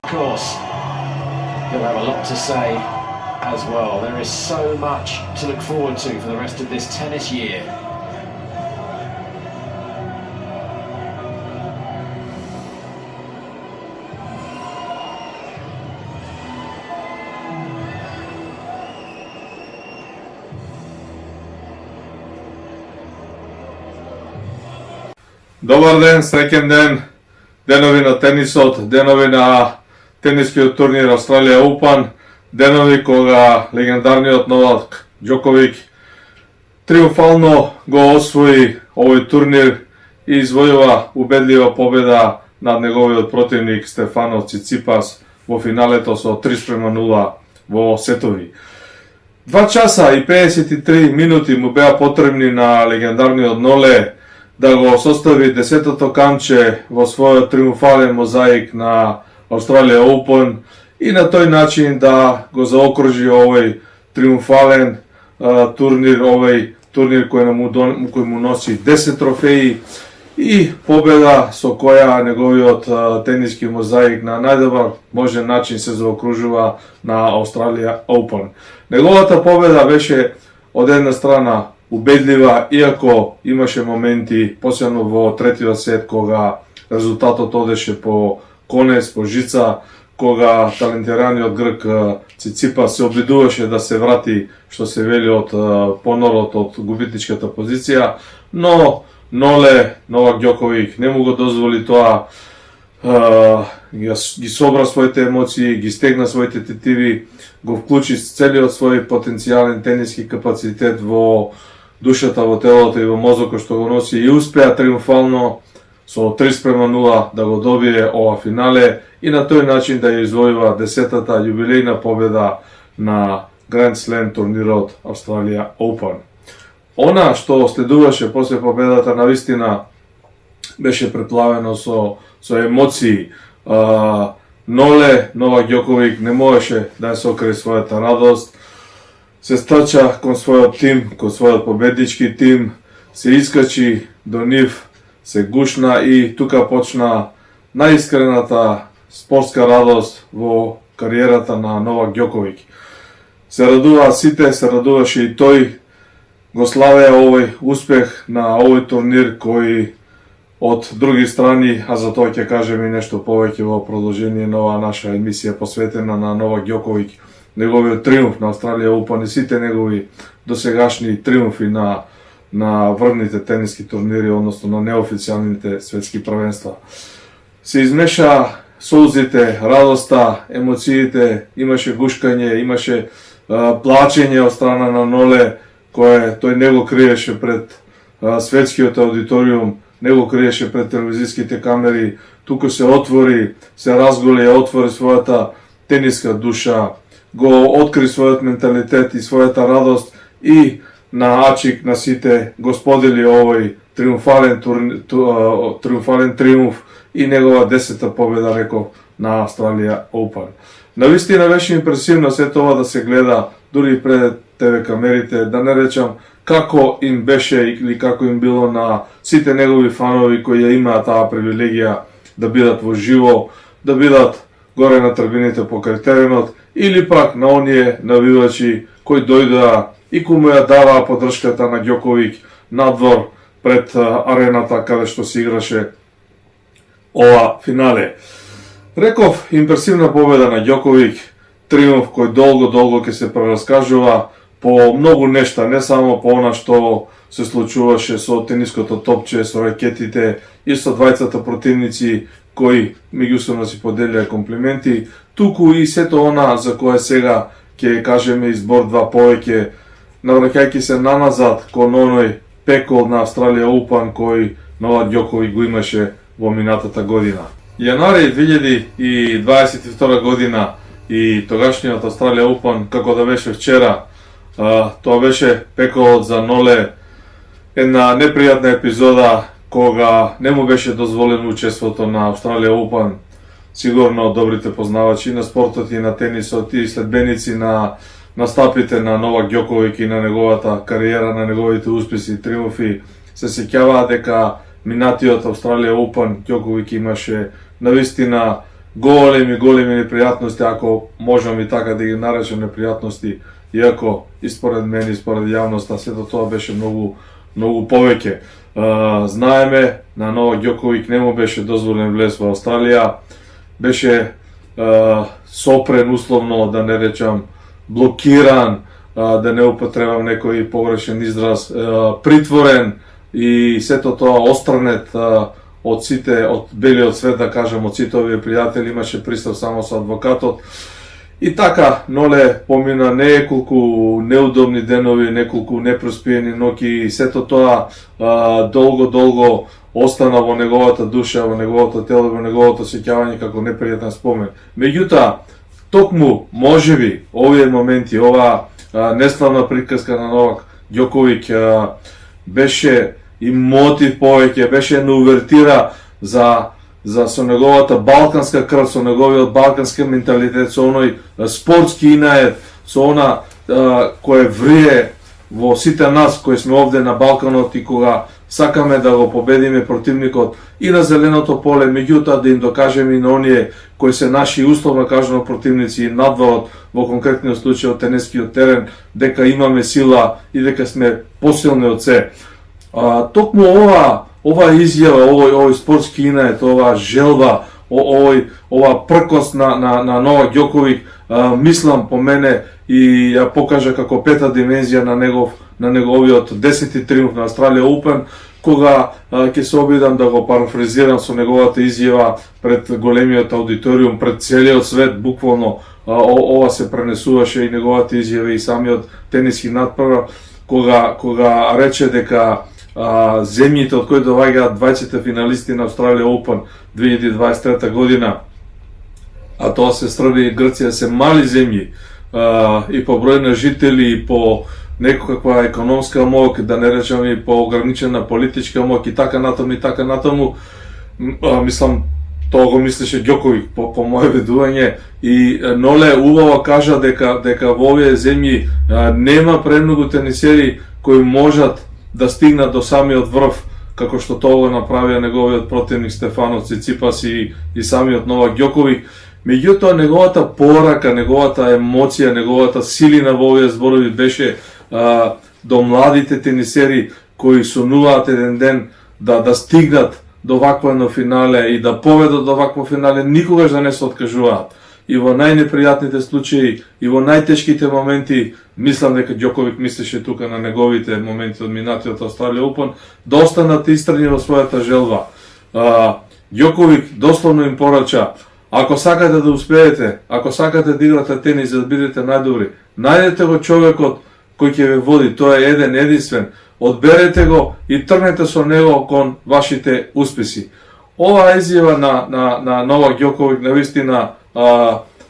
course, he'll have a lot to say as well. There is so much to look forward to for the rest of this tennis year. Dobar ден, среќен ден, денови на тенисот, денови на тенискиот турнир Австралија Open, денови кога легендарниот Новак Џоковик триумфално го освои овој турнир и извојува убедлива победа над неговиот противник Стефано Циципас во финалето со 3:0 во сетови. 2 часа и 53 минути му беа потребни на легендарниот Ноле да го состави 10-то камче во својот триумфален мозаик на Австралија Open и на тој начин да го заокружи овој триумфален турнир, овој турнир кој му носи 10 трофеи и победа со која неговиот тениски мозаик на најдобар можен начин се заокружува на Австралија Open. Неговата победа беше од една страна убедлива, иако имаше моменти, посебно во третиот сет, кога резултатот одеше по конец, по жица, кога талентираниот грк Циципас се обидуваше да се врати, што се вели, од понорот од губитничката позиција, но Ноле, Новак Џоковик, не му го дозволи тоа, ги собра своите емоции, ги стегна своите тетиви, го вклучи целиот свој потенцијален тениски капацитет во душата, во телото и во мозокот што го носи и успеа триумфално со 3:0 да го добие ова финале и на тој начин да ја извојува 10-та јубилејна победа на Grand Slam турнирот Австралија Open. Она што следуваше после победата навистина беше преплавено со емоции. Ноле, Новак Џоковик не можеше да ја сокри својата радост, се стача кон својот тим, кон својот победнички тим, се искачи до нив, се гушна и тука почна најискрената спортска радост во кариерата на Новак Џоковик. Се радуваа сите, се радуваше и тој, го славеа овој успех на овој турнир кој од други страни, а за тоа ќе кажем и нешто повеќе во продолжение на оваа наша емисија посветена на Новак Џоковик, неговиот триумф на Австралија Open и сите негови досегашни триумфи на врвните тениски турнири, односно на неофицијалните светски првенства. Се измеша солзите, радоста, емоциите, имаше гушкање, имаше плачење од страна на Ноле, кое тој не го криеше пред светскиот аудиториум, не го криеше пред телевизиските камери, туку се отвори, се разголи, отвори својата тениска душа, го откри својот менталитет и својата радост и на ачик на сите го сподели овој триумфален триумф и негова 10-та победа, реков, на Австралија Open. Навистина беше импресивно се тоа да се гледа дури пред ТВ камерите, да не речам како им беше или како им било на сите негови фанови кои ја имаат таа привилегија да бидат во живо, да бидат горе на трибините покрај теренот, или пак на оние навивачи кои дојдоа и кои му ја даваа поддршката на Џоковик надвор пред арената каде што се играше ова финале. Реков, импресивна победа на Џоковик, триумф кој долго ќе се прераскажува по многу нешта, не само по она што се случуваше со тениското топче, со ракетите и со двајцата противници кои меѓусебно си поделија комплименти, туку и сето она за кое сега ќе кажеме избор два повеќе, навраќајќи се наназад кон оној пекол на Австралија Open кој Новак Џоковик го имаше во минатата година. Јанари 2022 година и тогашниот Австралија Open, како да беше вчера, тоа беше пеколот за Ноле, една непријатна епизода кога не му беше дозволено учеството на Австралија Open. Сигурно добрите познавачи на спортот и на тенисот и следбеници на настапите на Новак Џоковик и на неговата кариера, на неговите успеси и триумфи се сеќаваат дека минатиот Австралија Open Џоковик имаше навистина големи непријатности, ако можам и така да ги наречем непријатности, иако и според мене и според јавноста сето тоа беше многу повеќе. Знаеме, на Новак Ѓоковиќ не му беше дозволен влез во Австралија, беше сопрен условно, да не речам блокиран, да не употребам некој погрешен израз, притворен и сето тоа остранет од сите, од белиот свет, да кажем, од сите овие пријатели, имаше пристав само со адвокатот. И така, Ноле помина неколку неудобни денови, неколку непроспиени ноќи и сето тоа долго остана во неговата душа, во неговото тело, во неговото сеќавање како непријатен спомен. Меѓутоа, токму можеби овие моменти, ова неславна приказка на Новак Ѓоковиќ беше и мотив повеќе, беше една увертира за со неговата балканска крв, со неговиот балкански менталитет, со оној спортски инает, со она кој врие во сите нас кои сме овде на Балканот и кога сакаме да го победиме противникот и на зеленото поле, меѓутоа да им докажеме и на оние кои се наши условно кажано противници и надворот, во конкретниот случај од тенискиот терен, дека имаме сила и дека сме посилни од се. Токму ова изјава, овој спортски инает, ова желба, ова пркос на Новак Ѓоковиќ, мислам по мене и ја покажа како пета димензија на неговиот 10-ти триумф на Australian Open, кога ќе се обидам да го парафразирам со неговата изјава пред големиот аудиториум, пред целиот свет, буквално ова се пренесуваше и неговата изјава и самиот тениски надпревар, кога рече дека земјите од кои доаѓаат 20 финалисти на Australian Open 2023 година, а тоа се Србија и Грција, се мали земји и по број на жители, и по некаква економска моќ, да не речам и по ограничена политичка моќ и така натаму, мислам, тоа го мислеше Ѓоковиќ по моје ведување, и Ноле убаво кажа дека во овие земји нема премногу тенисери кои можат да стигнат до самиот врв, како што тоа го направија неговиот противник Стефанов Циципас и самиот Новак Ѓоковиќ. Меѓутоа, неговата порака, неговата емоција, неговата силина во овие зборови беше до младите тенисери кои сонуваат еден ден да стигнат до вакво едно финале и да победат до вакво финале, никогаш да не се откажуваат. И во најнепријатните случаи, и во најтешките моменти, мислам дека Ѓоковиќ мислеше тука на неговите моменти од минатиот Australian Open, да останат истрени во својата желба. Ѓоковиќ дословно им порача: ако сакате да успеете, ако сакате да играте тенис, да бидете најдобри, најдете го човекот кој ќе ве води, тоа е еден единствен, одберете го и тргнете со него кон вашите успеси. Ова изјава на Новак Ѓоковиќ навистина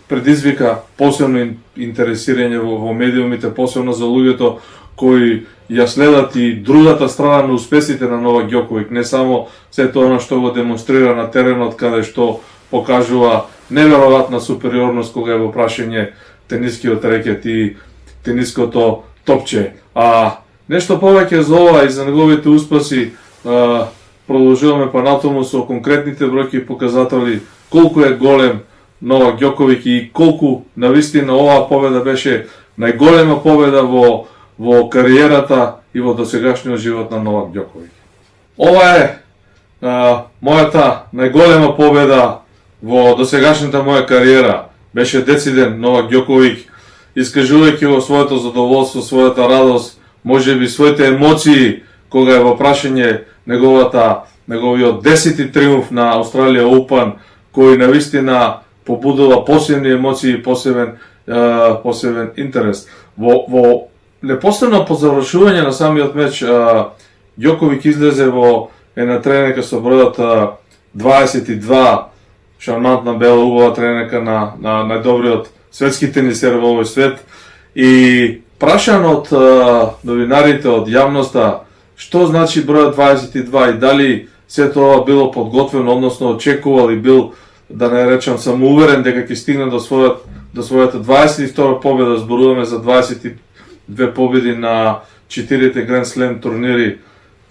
предизвика посебно интересирање во медиумите, посебно за луѓето кои ја следат и другата страна на успесите на Новак Ѓоковиќ, не само сето она што го демонстрира на теренот, каде што покажува неверојатна супериорност кога е во прашање тенискиот рекет и тениското топче. Нешто повеќе за ова и за неговите успеси продолжуваме понатаму со конкретните бројки и показатели колку е голем Новак Ѓоковиќ и колку навистина оваа победа беше најголема победа во кариерата и во досегашниот живот на Новак Ѓоковиќ. Ова е мојата најголема победа во досегашната моја кариера. Беше дециден Новак Ѓоковиќ, искажувајќи го своето задоволство, својата радост, можеби своите емоции кога е во прашање неговиот 10-ти триумф на Australian Open, кој навистина побудува посебни емоции и посебен интерес. Во непосредно по завршување на самиот меч, Ѓоковиќ излезе во една тренерка со бројот 22, шармантна, бела, убава тренерка на најдобриот светски тенисер во овој свет, и прашан од новинарите, од јавноста, што значи бројот 22 и дали сето ова било подготвено, односно очекувал и бил, да не речам, самоуверен дека ќе стигне до својата 22 победа. Зборуваме за 22 победи на 4 Grand Slam турнири,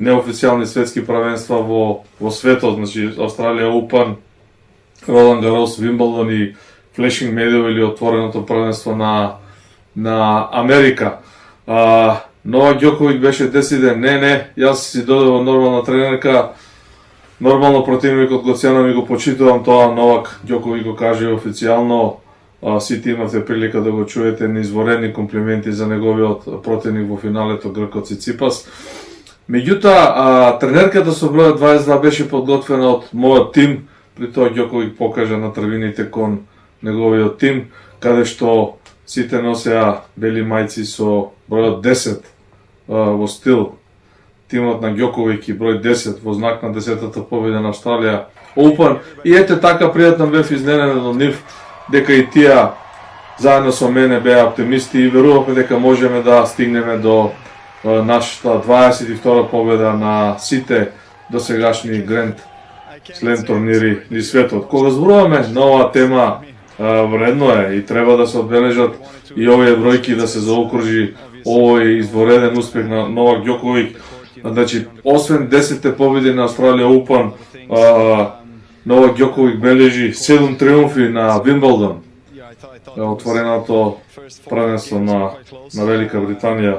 неофицијални светски правенства во светот, значи Australian Open, Ролан Гарос, Вимбълдон и Флешинг Медио или отвореното првенство на Америка. Новак Ѓоковиќ беше десиден, не, јас си додевам нормална тренерка, нормално противникот го ценам и го почитувам тоа. Новак Ѓоковиќ го каже официјално, сите имате прилика да го чуете, неизворени комплименти за неговиот противник во финалето, гркот Циципас. Меѓутоа, тренерката со број 22 беше подготвена од мојот тим, при тоа Ѓоковиќ покажа на трвините кон неговиот тим, каде што сите носеа бели мајци со бројот 10 во стил тимот на Ѓоковиќ и број 10 во знак на 10-та победа на Австралија Open. И ете така пријатно бев изненаден од нив, дека и тие заедно со мене беа оптимисти и верувавме дека можеме да стигнеме до нашата 22 победа на сите досегашни Гранд Слем турнири низ светот. Кога зборуваме на оваа тема, вредно е и треба да се одбележат и овие бројки, да се заокружи овој извореден успех на Новак Ѓоковиќ. Значи, освен 10 победи на Австралија Open, Новак Ѓоковиќ бележи 7 триумфи на Вимбълдон, отвореното првенство на Велика Британија.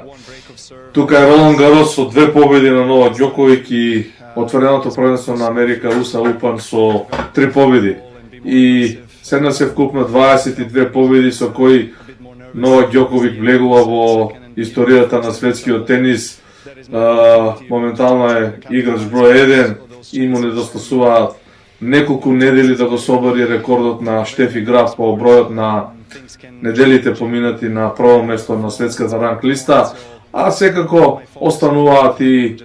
Тука е Ролан Гарос со 2 победи на Новак Ѓоковиќ и отвореното првенство на Америка USA Open со 3 победи. И седна се вкупно 22 победи со кои Новак Ѓоковиќ влегува во историјата на светскиот тенис. Моментално е играч број 1 и му недостасуваат неколку недели да го собори рекордот на Штефи Граф по бројот на неделите поминати на прво место на светската ранг листа, а секако остануваат и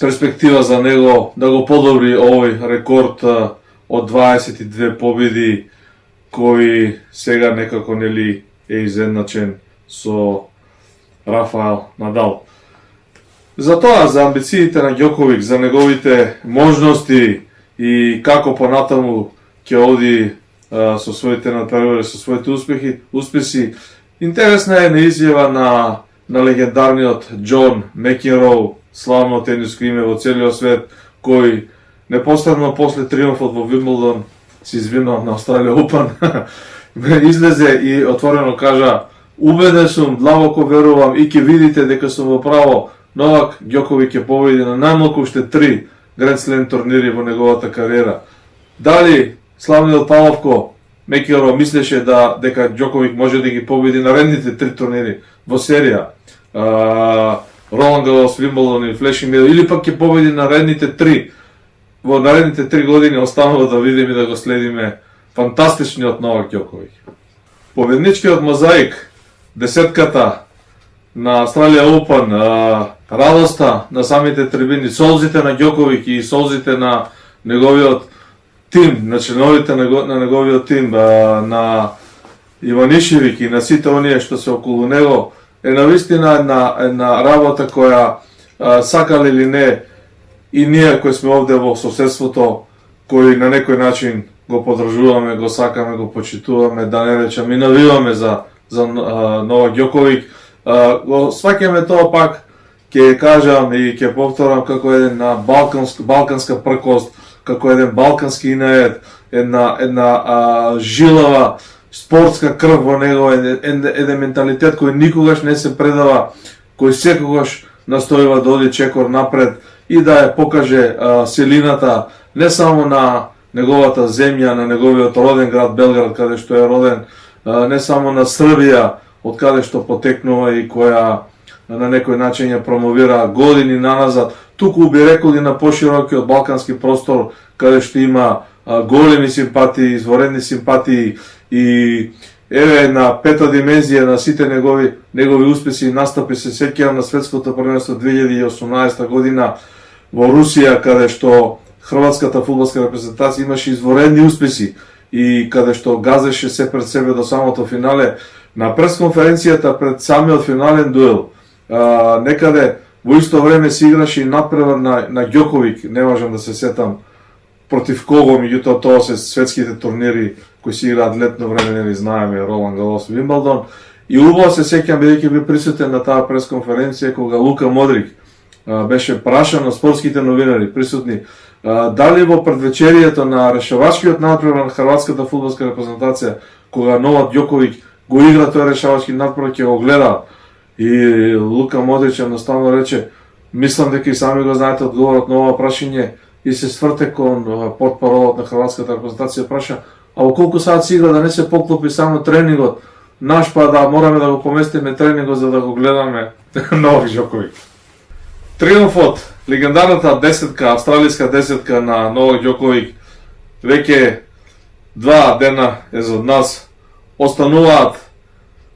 перспектива за него да го подобри овој рекорд од 22 победи, кој сега некако нели е изедначен со Рафаел Надал. Затоа, за амбициите на Ѓоковиќ, за неговите можности и како понатаму ќе оди со своите надпревари, со своите успеси, интересна е неизјава на легендарниот Џон Мекенроу, славно тениско име во целиот свет, кој непосредно после триумфот во Вимбълдон се извинува на Австралија Open, излезе и отворено кажа: убеден сум, длабоко верувам и ќе видите дека сум во право. Новак Ѓоковиќ ќе победи на најмалку уште 3 Гранд Слем турнири во неговата кариера. Дали славниот Павловко Мекенроу мислеше дека Ѓоковиќ може да ги победи наредните 3 турнири во серија, Ролан Гарос, Вимбълдон и Флешинг Медио, или пак ќе победи наредните 3 во наредните 3 години? Останува да видиме и да го следиме фантастичниот Новак Ѓоковиќ. Победничкиот мозаик, десетката на Австралија Open, радоста на самите трибини, солзите на Ѓоковиќ и солзите на неговиот тим, на членовите на неговиот тим, на Иванишевиќ и на сите оние што се околу него, е навистина една работа која, сакале или не, и ние кои сме овде во соседството, кои на некој начин го подржуваме, го сакаме, го почитуваме, да не речам и навиваме за Новак Ѓоковиќ, го сваќаме тоа пак, ќе кажам и ќе повторам, како една балканска пркост, како еден балкански инает, една жилава спортска крв во него, еден менталитет кој никогаш не се предава, кој секогаш настојува да оди чекор напред и да ја покаже силината не само на неговата земја, на неговиот роден град Белград, каде што е роден, не само на Србија, од каде што потекнува и која на некој начин ја промовира години наназад, туку би рекол и на поширокиот балкански простор, каде што има големи симпатии, изворедни симпатии и еве на пета димензија на сите негови успеси и настапи. Се сеќавам на светското првенство 2018 година во Русија, каде што хрватската фудбалска репрезентација имаше изворедни успеси и каде што газеше се пред себе до самото финале. На пресконференцијата пред самиот финален дуел, некаде во исто време се играше и надпревар на Ѓоковиќ, не можам да се сетам против кого, меѓутоа тоа се светските турнири кои се играат летно време, нели знаеме, Ролан Гарос, Вимбълдон. И убаво се сеќам, бидејќи би присутен на таа пресконференција, кога Лука Модрик беше прашан на спортските новинари присутни: Дали во предвечерието на решавачкиот надпревар на хрватската фудбалска репрезентација, кога Новак Ѓоковиќ го игра тој решавачки надпревар, ќе го гледа. И Лука Модрич едноставно рече, мислам дека и сами го знаете одговорот на ова прашање, и се сврте кон портпаролот на хрватската репрезентација, праша, а во колку саат си игра да не се поклопи само тренингот, наш па да мораме да го поместиме тренингот за да го гледаме Новак Ѓоковиќ. Триумфот, легендарната десетка, австралијска десетка на Новак Ѓоковиќ, веќе 2 дена е зад нас. Остануваат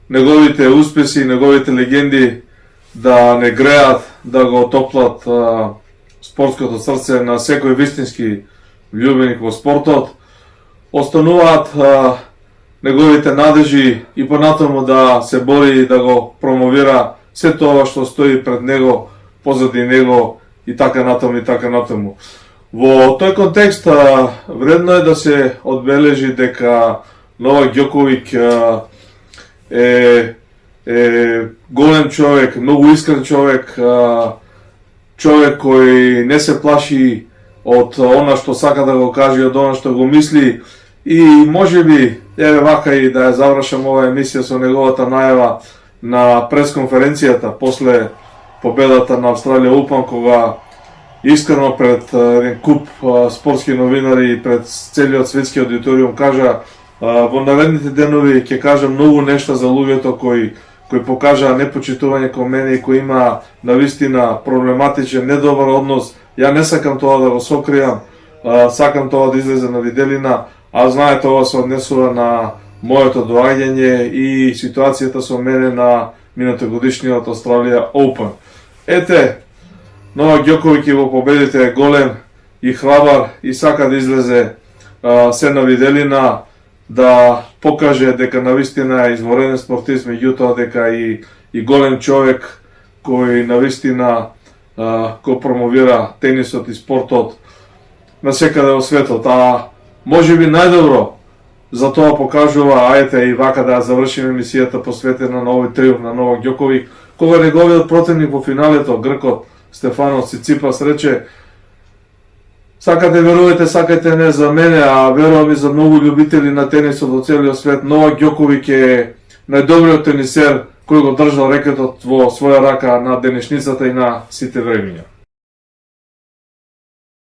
неговите успеси, неговите легенди да не греат, да го отоплат спортското срце на секој вистински љубеник во спортот. Остануваат неговите надежи и понатаму да се бори и да го промовира се тоа што стои пред него, позади него и така натаму и така натаму. Во тој контекст вредно е да се одбележи дека Новак Ѓоковиќ е голем човек, многу искрен човек, човек кој не се плаши од она што сака да го каже, од она што го мисли, и можеби, еве вака и да ја завршам ова емисија со неговата најава на пресконференцијата после победата на Австралија Open, кога искрено пред еден куп спортски новинари и пред целиот светски аудиториум кажа, во наредните денови ќе кажам многу нешта за луѓето кои покажаа непочитување кон мене и кои има навистина проблематичен, недобар однос. Ја не сакам тоа да го сокријам, сакам тоа да излезе на виделина, а знаете, ова се однесува на моето доаѓање и ситуацијата со мене на минатогодишниот Австралија Open. Ете, Новак Ѓоковиќ во победите е голем и храбар и сака да излезе се на виделина, да покаже дека навистина е изворен спортист, меѓутоа дека и голем човек кој навистина го промовира тенисот и спортот на секаде во светот. А можеби најдобро за тоа покажува, ајте и вака да завршиме емисијата посветена на овој триумф на Новак Ѓоковиќ, кога неговиот противник во финалето, гркот Стефанос Циципас, рече: сакате верувате, сакате не, за мене, а верувам и за многу љубители на тенисот во целиот свет, Новак Ѓоковиќ е најдобриот тенисер кој го држал рекетот во своја рака на денешницата и на сите времиња.